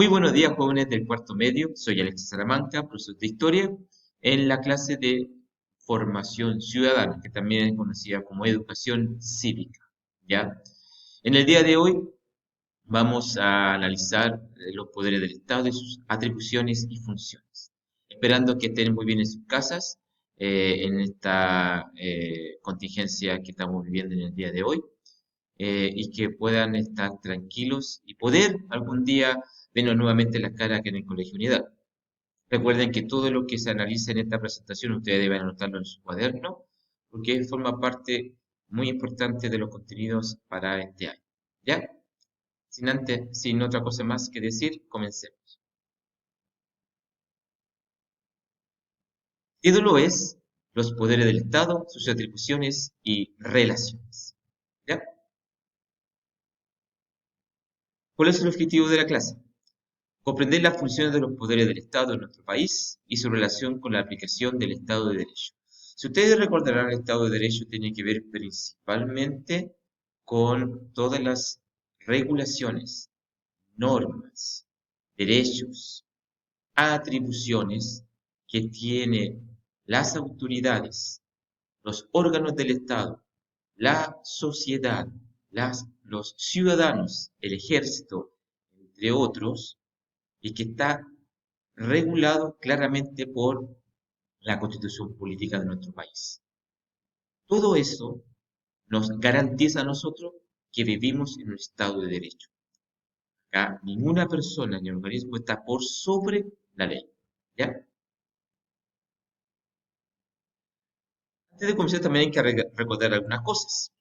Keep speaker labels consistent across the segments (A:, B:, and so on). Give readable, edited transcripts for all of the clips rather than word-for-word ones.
A: Muy buenos días, jóvenes del cuarto medio. Soy Alexis Salamanca, profesor de Historia, en la clase de Formación Ciudadana, que también es conocida como Educación Cívica. ¿Ya? En el día de hoy vamos a analizar los poderes del Estado y sus atribuciones y funciones. Esperando que estén muy bien en sus casas en esta contingencia que estamos viviendo en el día de hoy y que puedan estar tranquilos y poder algún día vernos nuevamente la cara aquí en el Colegio Unidad. Recuerden que todo lo que se analice en esta presentación ustedes deben anotarlo en su cuaderno porque forma parte muy importante de los contenidos para este año. ¿Ya? Sin otra cosa más que decir, comencemos. Título es los poderes del Estado, sus atribuciones y relaciones. ¿Ya? ¿Cuál es el objetivo de la clase? Comprender las funciones de los poderes del Estado en nuestro país y su relación con la aplicación del Estado de Derecho. Si ustedes recordarán, el Estado de Derecho tiene que ver principalmente con todas las regulaciones, normas, derechos, atribuciones que tienen las autoridades, los órganos del Estado, la sociedad, los ciudadanos, el ejército, entre otros, y que está regulado claramente por la constitución política de nuestro país. Todo eso nos garantiza a nosotros que vivimos en un Estado de Derecho. Acá ninguna persona ni organismo está por sobre la ley. ¿Ya? Antes de comenzar también hay que recordar algunas cosas.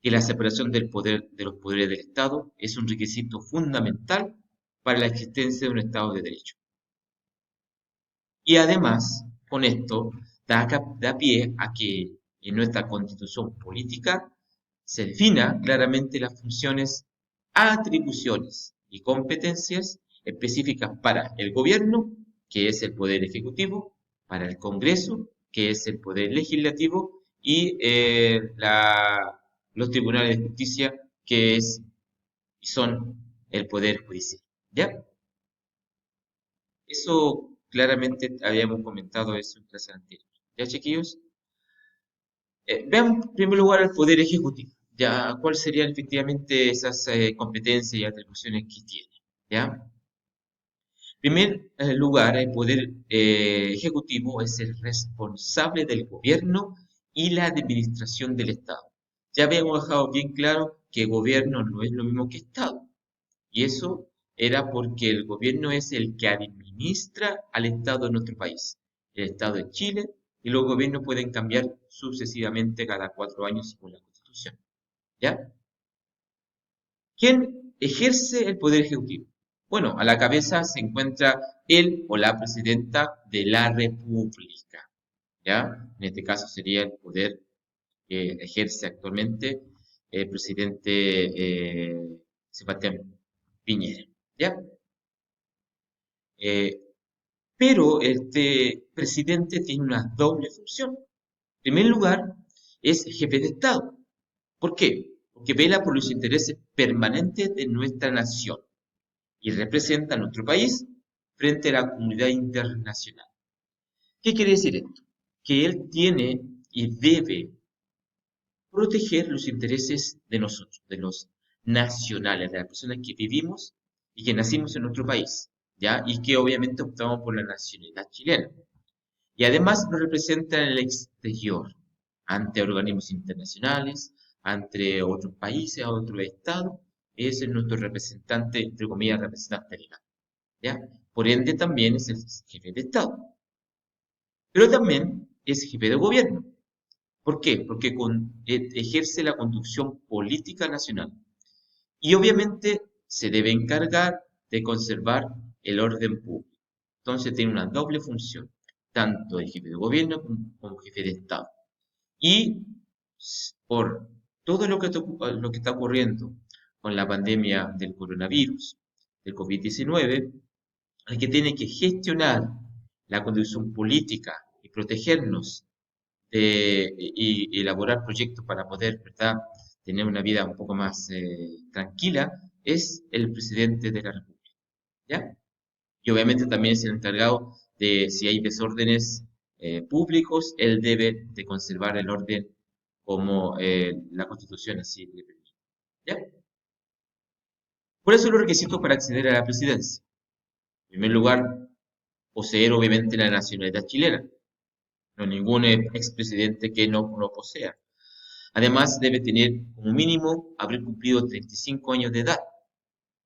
A: Que la separación del poder de los poderes del Estado es un requisito fundamental para la existencia de un Estado de Derecho. Y además, con esto, da pie a que en nuestra constitución política se defina claramente las funciones, atribuciones y competencias específicas para el gobierno, que es el poder ejecutivo, para el Congreso, que es el poder legislativo, y los tribunales de justicia, que es y son el poder judicial. ¿Ya? Eso claramente habíamos comentado eso en clase anterior. ¿Ya, chiquillos? Veamos en primer lugar el poder ejecutivo. ¿Ya? ¿Cuáles serían efectivamente esas competencias y atribuciones que tiene? ¿Ya? En primer lugar, el poder ejecutivo es el responsable del gobierno y la administración del Estado. Ya habíamos dejado bien claro que gobierno no es lo mismo que Estado. Y eso era porque el gobierno es el que administra al Estado de nuestro país. El Estado de Chile y los gobiernos pueden cambiar sucesivamente cada 4 años según la Constitución. ¿Ya? ¿Quién ejerce el poder ejecutivo? Bueno, a la cabeza se encuentra el o la presidenta de la República. ¿Ya? En este caso sería el poder que ejerce actualmente el presidente Sebastián Piñera. ¿Ya? Eh, pero este presidente tiene una doble función. En primer lugar, es jefe de Estado. ¿Por qué? Porque vela por los intereses permanentes de nuestra nación y representa a nuestro país frente a la comunidad internacional. ¿Qué quiere decir esto? Que él tiene y debe proteger los intereses de nosotros, de los nacionales, de las personas que vivimos y que nacimos en nuestro país, ¿ya? Y que obviamente optamos por la nacionalidad chilena. Y además nos representa en el exterior, ante organismos internacionales, ante otros países, otros estados, es nuestro representante, entre comillas, representante legal, ¿ya? Por ende también es el jefe de Estado, pero también es jefe de gobierno. ¿Por qué? Porque ejerce la conducción política nacional y obviamente se debe encargar de conservar el orden público. Entonces tiene una doble función, tanto de jefe de gobierno como jefe de Estado. Y por todo lo que está ocurriendo con la pandemia del coronavirus, del COVID-19, el que tiene que gestionar la conducción política y protegernos y elaborar proyectos para poder, ¿verdad?, tener una vida un poco más tranquila, es el presidente de la República. ¿ya? Y obviamente también es el encargado de, si hay desórdenes públicos, él debe de conservar el orden como la Constitución así le permite, ¿ya? ¿Cuáles son los requisitos para acceder a la presidencia? En primer lugar, poseer obviamente la nacionalidad chilena, no ningún expresidente que no lo posea. Además, debe tener como mínimo haber cumplido 35 años de edad.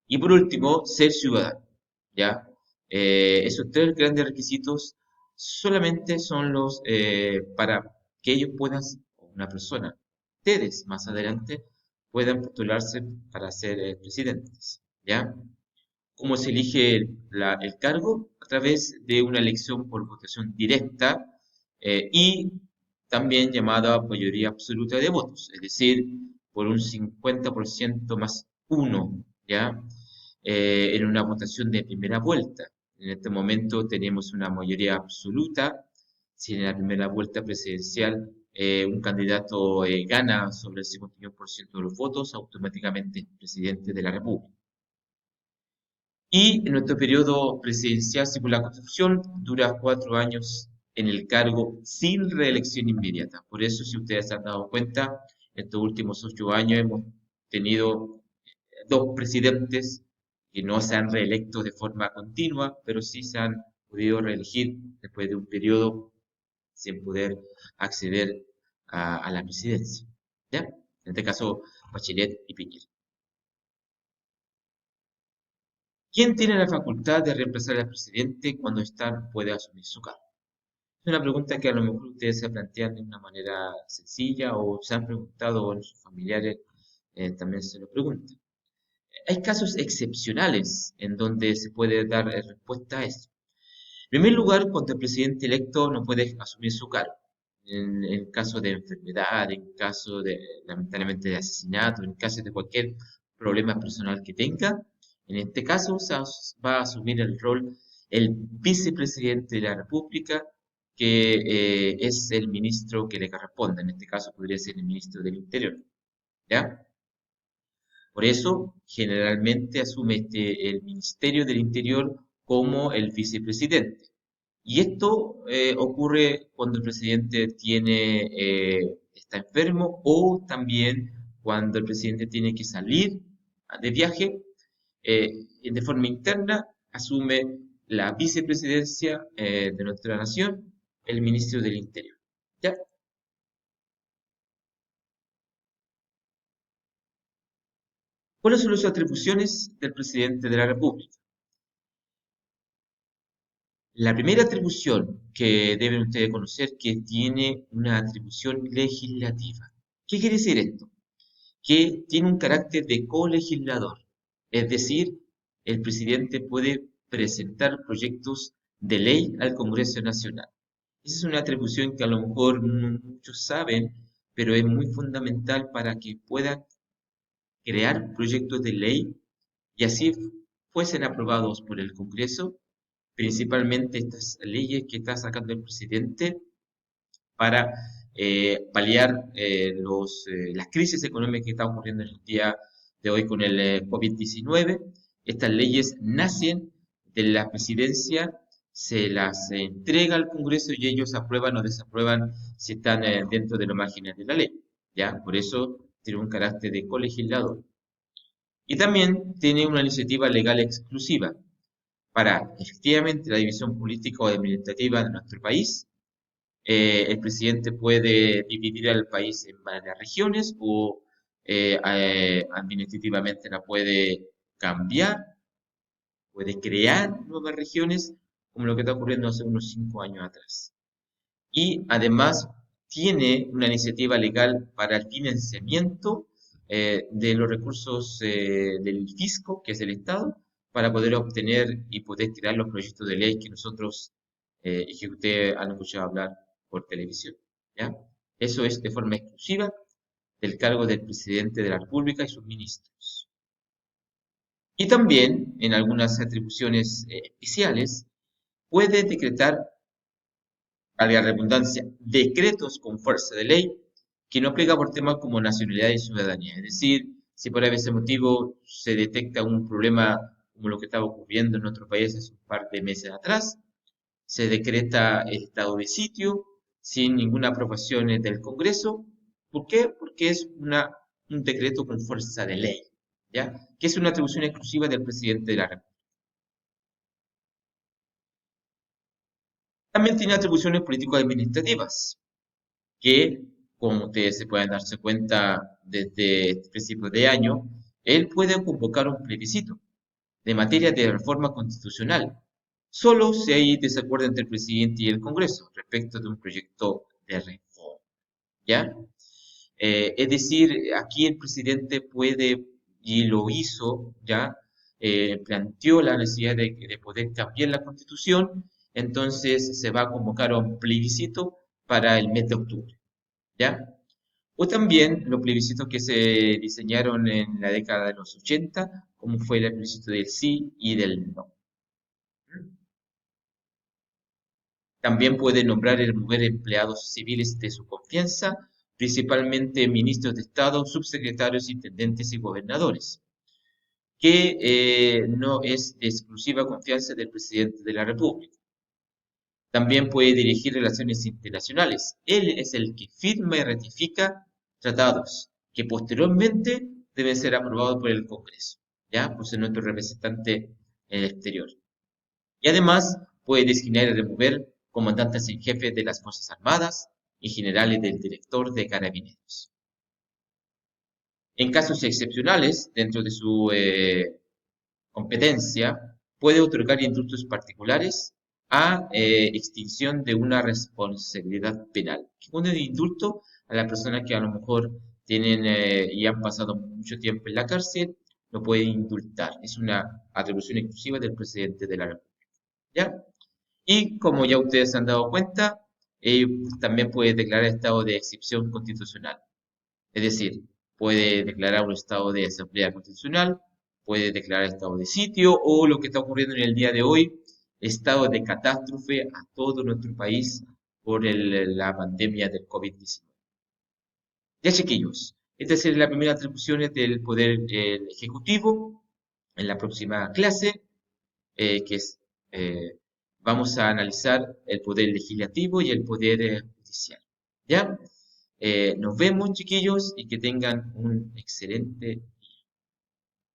A: Y por último, ser ciudadano. ¿Ya? Esos tres grandes requisitos solamente son los para que ellos puedan, o una persona, ustedes más adelante, puedan postularse para ser presidentes. ¿Ya? ¿Cómo se elige el cargo? A través de una elección por votación directa y también llamada mayoría absoluta de votos, es decir, por un 50% más uno, ¿ya? En una votación de primera vuelta. En este momento tenemos una mayoría absoluta. Si en la primera vuelta presidencial un candidato gana sobre el 51% de los votos, automáticamente es presidente de la República. Y nuestro periodo presidencial, según la Constitución, dura 4 años en el cargo sin reelección inmediata. Por eso, si ustedes se han dado cuenta, en estos últimos 8 años hemos tenido dos presidentes que no se han reelecto de forma continua, pero sí se han podido reelegir después de un periodo sin poder acceder a la presidencia. ¿Ya? En este caso, Bachelet y Piñera. ¿Quién tiene la facultad de reemplazar al presidente cuando ésta no puede asumir su cargo? Es una pregunta que a lo mejor ustedes se plantean de una manera sencilla o se han preguntado o sus familiares también se lo preguntan. Hay casos excepcionales en donde se puede dar respuesta a eso. En primer lugar, cuando el presidente electo no puede asumir su cargo. En caso de enfermedad, en caso de, lamentablemente, de asesinato, en caso de cualquier problema personal que tenga, en este caso va a asumir el rol el vicepresidente de la República, que es el ministro que le corresponde. En este caso podría ser el ministro del Interior. ¿Ya? Por eso, generalmente asume el Ministerio del Interior como el vicepresidente. Y esto ocurre cuando el presidente está enfermo o también cuando el presidente tiene que salir de viaje de forma interna, asume la vicepresidencia de nuestra nación, el ministro del Interior. ¿Ya? ¿Cuáles son las atribuciones del presidente de la República? La primera atribución que deben ustedes conocer que tiene una atribución legislativa. ¿Qué quiere decir esto? Que tiene un carácter de colegislador, es decir, el presidente puede presentar proyectos de ley al Congreso Nacional. Esa es una atribución que a lo mejor no muchos saben, pero es muy fundamental para que puedan crear proyectos de ley y así fuesen aprobados por el Congreso, principalmente estas leyes que está sacando el presidente para paliar las crisis económicas que están ocurriendo en el día de hoy con el COVID-19. Estas leyes nacen de la presidencia, se las entrega al Congreso y ellos aprueban o desaprueban si están dentro de los márgenes de la ley. ¿Ya? Por eso tiene un carácter de colegislador. Y también tiene una iniciativa legal exclusiva para efectivamente la división política o administrativa de nuestro país. El presidente puede dividir al país en varias regiones o administrativamente la puede cambiar, puede crear nuevas regiones, como lo que está ocurriendo hace unos 5 años atrás. Y además tiene una iniciativa legal para el financiamiento de los recursos del fisco, que es el Estado, para poder obtener y poder crear los proyectos de ley que nosotros y que ustedes han escuchado hablar por televisión. ¿Ya? Eso es de forma exclusiva del cargo del presidente de la República y sus ministros. Y también, en algunas atribuciones especiales, puede decretar, valga la redundancia, decretos con fuerza de ley que no aplica por temas como nacionalidad y ciudadanía. Es decir, si por ese motivo se detecta un problema como lo que estaba ocurriendo en otros países un par de meses atrás. Se decreta el estado de sitio sin ninguna aprobación del Congreso. ¿Por qué? Porque es un decreto con fuerza de ley, ¿ya? Que es una atribución exclusiva del presidente de la República. También tiene atribuciones político-administrativas, que, como ustedes se pueden darse cuenta desde principios de año, él puede convocar un plebiscito de materia de reforma constitucional, solo si hay desacuerdo entre el presidente y el Congreso respecto de un proyecto de reforma, ¿ya? Es decir, aquí el presidente puede, y lo hizo, ¿ya? Planteó la necesidad de poder cambiar la constitución, entonces se va a convocar a un plebiscito para el mes de octubre, ¿ya? O también los plebiscitos que se diseñaron en la década de los 80, como fue el plebiscito del sí y del no. También puede nombrar y remover empleados civiles de su confianza, principalmente ministros de Estado, subsecretarios, intendentes y gobernadores, que no es de exclusiva confianza del presidente de la República. También puede dirigir relaciones internacionales. Él es el que firma y ratifica tratados que posteriormente deben ser aprobados por el Congreso, ¿ya? Por ser nuestro representante en el exterior. Y además puede designar y remover comandantes en jefe de las Fuerzas Armadas y generales del director de Carabineros. En casos excepcionales, dentro de su competencia, puede otorgar indultos particulares a extinción de una responsabilidad penal. ¿Qué pone de indulto? A las personas que a lo mejor tienen y han pasado mucho tiempo en la cárcel, lo puede indultar. Es una atribución exclusiva del presidente de la República. ¿Ya? Y como ya ustedes se han dado cuenta, también puede declarar estado de excepción constitucional. Es decir, puede declarar un estado de asamblea constitucional, puede declarar estado de sitio o lo que está ocurriendo en el día de hoy, estado de catástrofe a todo nuestro país por la pandemia del COVID-19. Ya chiquillos, esta es la primera atribución del Poder Ejecutivo. En la próxima clase que es, vamos a analizar el poder legislativo y el poder judicial. ¿Ya? Nos vemos, chiquillos, y que tengan un excelente día.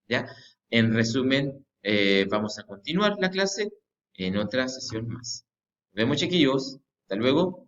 A: ¿Ya? En resumen, vamos a continuar la clase en otra sesión más. Nos vemos, chiquillos. Hasta luego.